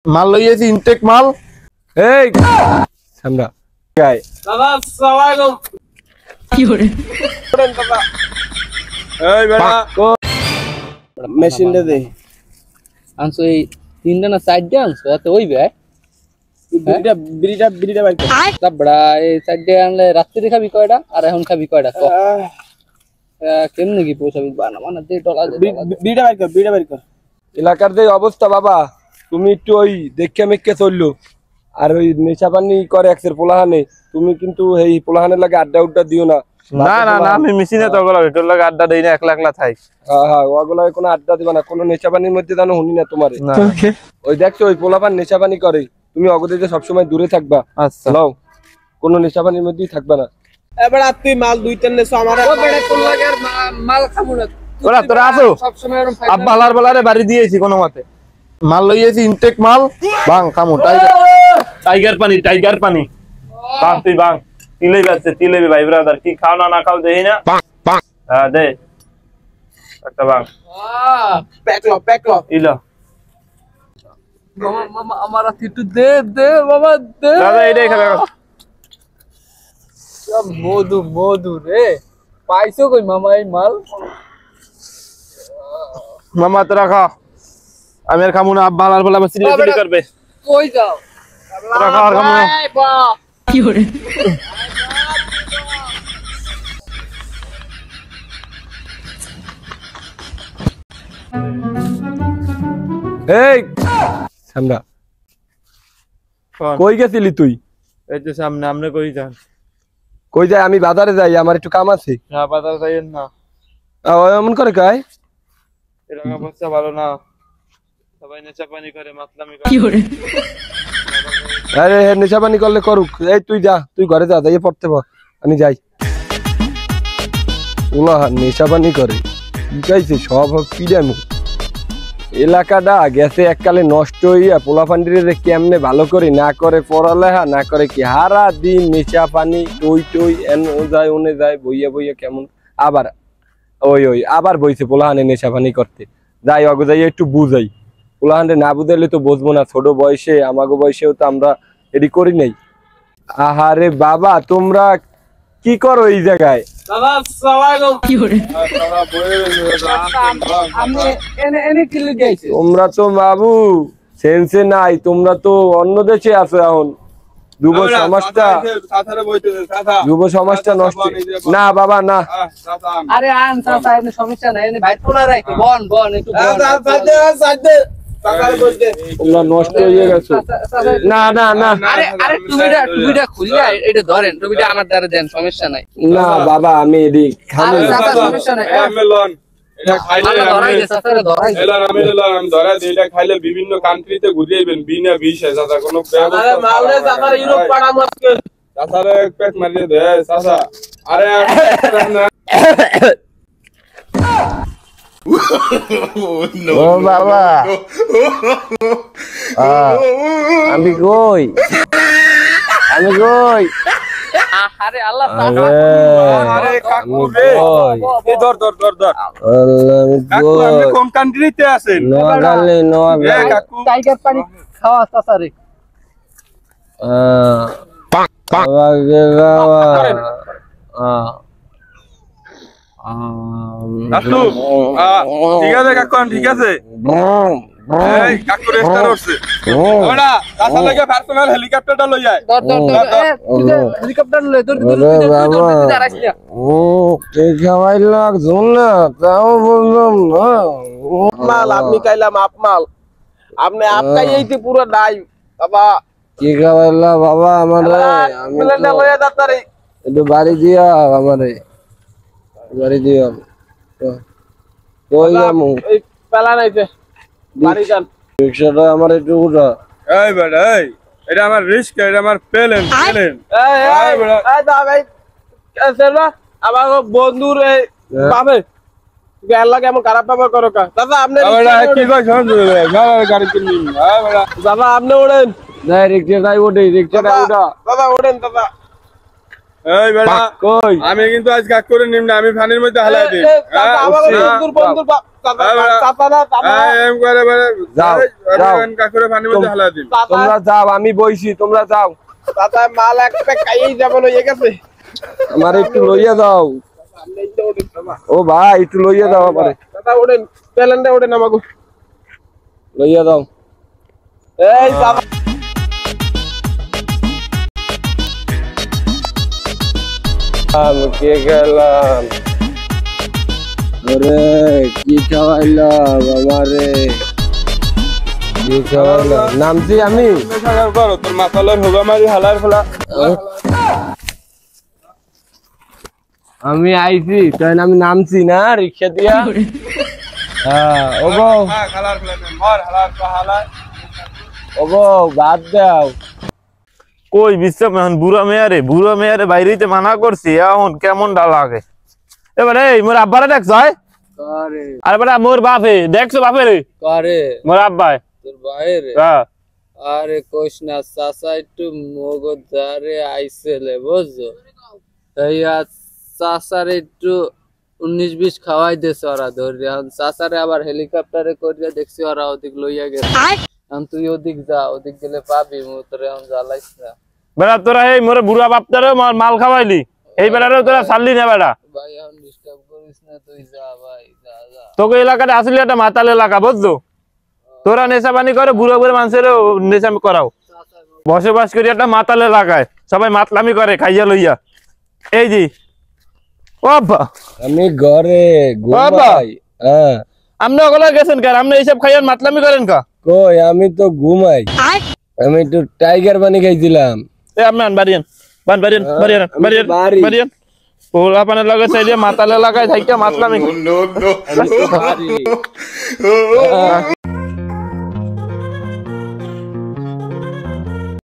মাল লইয়েছি ইনটেক মাল। এই সামরা গায় দাদা আসসালামু আলাইকুম। কি করে করেন দাদা? এই বেটা মেশিনটা দে। আনছো এই তিনটা না চারটে আনছো এত হইবে? বিড়িটা বিড়িটা বিড়িটা বাইর কর। তাবড়া এই চারটে আনলে রাত্রি খাবি কয়টা আর এখন খাবি কয়টা? কেমনে কি পৌঁছাবি? বানা বানা দে ডলা দে বিড়িটা বাইর কর, বিড়িটা বাইর কর। এলাকার যে অবস্থা বাবা, তুমি একটু ওই দেখে মেখে চললো। আর ওই নেশা পানি করে একসের পোলাহানে, তুমি কিন্তু এই পোলাহানের লাগে আড্ডা উড্ডা দিও না। না না না, আমি মেশিনে তো ওগুলো তোর লাগে আড্ডা দেই না, একলা একলা থাই। হ্যাঁ হ্যাঁ, ওগুলো কোনো আড্ডা দিবা না, কোনো নেশা পানির মধ্যে জানো শুনি না তোমার। ওই দেখছো ওই পোলাপান নেশা পানি করে, তুমি অগদে সবসময় দূরে থাকবা। আচ্ছা নাও, কোনো নেশা পানির মধ্যেই থাকবা না। এবার তুই মাল দুই তিন নেছো আমার ও বেটা তোর লাগে আর মাল খাবো না ওরা তোরা আসো। সব সময় এরকম আব্বালার বলারে বাড়ি দিয়েছি কোনো মতে। মাল লইয়েছি ইনটেক মাল, বাং কামো টাইগার পানি টাইগার পানি বাং তুই বাং তিলেই যাচ্ছে তিলেবি ভাই ব্রাদার, কি খাও না না খাও দেই না। হ্যাঁ দে একটা বাং প্যাকলো প্যাকলো ইলো মামা মামা আমার একটু দে দে বাবা দে। দাদা এইটাই খাবে। সব মধু মধু রে, পাইছো কই মামা এই মাল? মামা তোরা খা, আমি আর খামু না। আব্বালার বলা আমার সিরিয়াস ফিল করবে। কই যাও? তোরা খা আর খামু না। কি করে এই সামরা কই গেছিলি তুই? এই তো সামনে আমনে কই যান? কই যাই? আমি বাজারে যাই, আমার একটু কাম আছে। না বাজার যাইয়েন না, এমন করে কায় এরকম অবস্থা ভালো না। সবাই নেশা পানি করে, মাতলামি কি করে। করে আরে নেশা পানি করলে করুক, এই তুই যা, তুই ঘরে যা, যাইয়ে পড়তে পার, আমি যাই। ওলা নেশা পানি করে বুঝাইছে সব পিড়ামু। এলাকাটা গেছে এককালে নষ্ট হইয়া, পোলাপান্ডিরে কেমনে ভালো করে না করে পড়ালেখা, না করে কি হারা দিন নেশা পানি টই টই এন ও যায় ওনে যায়, বইয়া বইয়া কেমন আবার ওই ওই আবার বইছে পোলাহানে নেশা পানি করতে। যাই অগো যাই একটু বুঝাই, পোলাহানে না বুঝাইলে তো বুঝবো না। ছোট বয়সে আমাগো বয়সেও তো আমরা এডি করি নাই। আহারে বাবা, তোমরা কি করো এই জায়গায়? দাদা আসসালামু আলাইকুম। কি করে আমি এনে এনে কিলে দিয়েছি। তোমরা তো বাবু সেন্সে নাই, তোমরা তো অন্য দেশে আছো এখন। যুব সমাজটা যুব সমাজটা নষ্ট। না বাবা না, আরে আন চাচা এনে সমস্যা নাই, এনে ভাই তোলা রাখো। বন বন একটু বন। তোমরা নষ্ট হয়ে গেছো। না না না আরে আরে টুবিটা খুললে এটা ধরেন, টুবিটা আমার দ্বারা দেন, সমস্যা নাই। না বাবা, আমি এডি খাবো আরে না। চাচা সমস্যা নাই। বিভিন্ন কান্ট্রিতে ঘুরিয়েবেন বিনা ভিসা। চাচা কোনো আরে মালরে দাদা ইউরোপ পাঠাবো আজকে। চাচারে পেট মারিয়ে দে চাচা। আরে ও বাবা, আমি কই আমি কই আরে আল্লাহ আরে কাকু রে, এই ধর ধর ধর ধর। আমি কাকু আপনি কোন কান্ট্রিতে আছেন? নোয়াখালী এ নোয়াখালী কাকু টাইগার পানি খাওয়া চাচা রে। কাকু ঠিক আছে কাকু, ঠিক আছে। এই কাকু রেস্টার হচ্ছে ওরা। চাচা লাগে পার্সোনাল হেলিকপ্টারটা লই যায়। ধর ধর ধর হেলিকপ্টার লয়ে ধর ধর দাঁড়াইছ না। খাওয়াইলাম না, তাও বললাম না। মাল আপনি খাইলাম আপ মাল, আপনি আপ খাইয়েইতে পুরো নাই বাবা। কি খাওয়াইলা বাবা আমারে? আমি মিলেন্ডা লয়ে দাতারে একটু বাড়ি দিয়া আমারে, বাড়ি দিয়া কই যামু? এই পেলা নাইছে বাড়ি যান। রিক্সাটা আমার একটু উঠা। এই বেটা এই, এটা আমার রিস্ক, এটা আমার প্লেন প্লেন। এই এই এই দা ভাই সেবা আমার বন্ধুর এই পাবে গেল লাগে এমন খারাপ ব্যবহার করো কা। দাদা আপনি বেটা কি কই শুন রে, গাড়ি কিনি। এই বেটা দাদা আপনি ওড়েন। না রিক্সাটাই উঠে, রিক্সাটাই উঠা। দাদা ওড়েন দাদা। এই বেটা কই আমি কিন্তু আজ কাক করে নিম না আমি পানির মধ্যে হালাই দিই চাচা আমার বন্ধুর চাচা এম করে বলে যাও, যাও। কাক করে পানির মধ্যে হালাই দিই তোমরা যাও, আমি বইছি, তোমরা যাও। চাচা মাল একটা খাইয়েই যাবেন হয়ে গেছে। আমার একটু লইয়া দাও। ও ভাই একটু লইয়া দাও আমারে, চাচা ওঠেন, প্লেনটা ওঠেন আমাকে। লইয়া দাও। এই চাচা আমি কে গেলাম, ওরে কি খাওয়াইলাম আমারে, কি খাওয়াইলাম, নামছি আমি। করো তোর মাথালার হোগা মারি হালার ফেলা আমি আইছি তাই আমি নামছি না রিক্সা দিয়া। হ্যাঁ ও গো, হালার ফেলা মর হালার হালার ও গো বাদ দাও। কই বিশ্রাম এখন বুড়া মেয়ারে বাইরেতে মানা করছি এখন কেমনটা লাগে এবারে মোর আব্বারে দেখছ করে আর বেটা মোর বাপে দেখছো বাপে রে করে মোর আব্বাই তোর বাইরে হ্যাঁ আরে কোশ না চাচা একটু মগদারে আইসেলে বুঝছো তাই আজ চাচারে একটু 19-20 খাওয়াই দিয়েছে ওরা ধরে এখন চাচারে আবার হেলিকপ্টারে করিয়া দেখছি ওরা ওদিক লইয়া গেছে এখন তুই ওদিক যা ওদিক গেলে পাবি তোরে এখন জ্বালাইস না বেটা তোরা এই মোরে বুড়া বাপটারে মাল খাওয়াইলি এই বেটারে তোরা ছাড়লি না বেটা ভাই এখন ডিস্টার্ব করিস না তুই যা ভাই যা যা তোকে এলাকাটা আসলে একটা মাতাল এলাকা বুঝছো তোরা নেশা পানি করে বুড়ো বুড়ো মানুষের নেশা করাও বসবাস করি একটা মাতাল এলাকায় সবাই মাতলামি করে খাইয়া লইয়া এই জি ও আব্বা আমি ঘরে ঘুমাই। হ্যাঁ আপনি ওগুলো গেছেন কেন আপনি এইসব খাইয়ান মাতলামি করেন কা কই আমি তো ঘুমাই, আমি একটু টাইগার পানি খাইছিলাম। এ আপনি বাড়িয়েন বাড়িয়েন বাড়িয়েন বাড়িয়েন বাড়ি। বাড়িয়েন পোলা পানের লগে চাইলে মাতাল এলাকায় থাইকা মাতলামি আমি তো বাড়ি।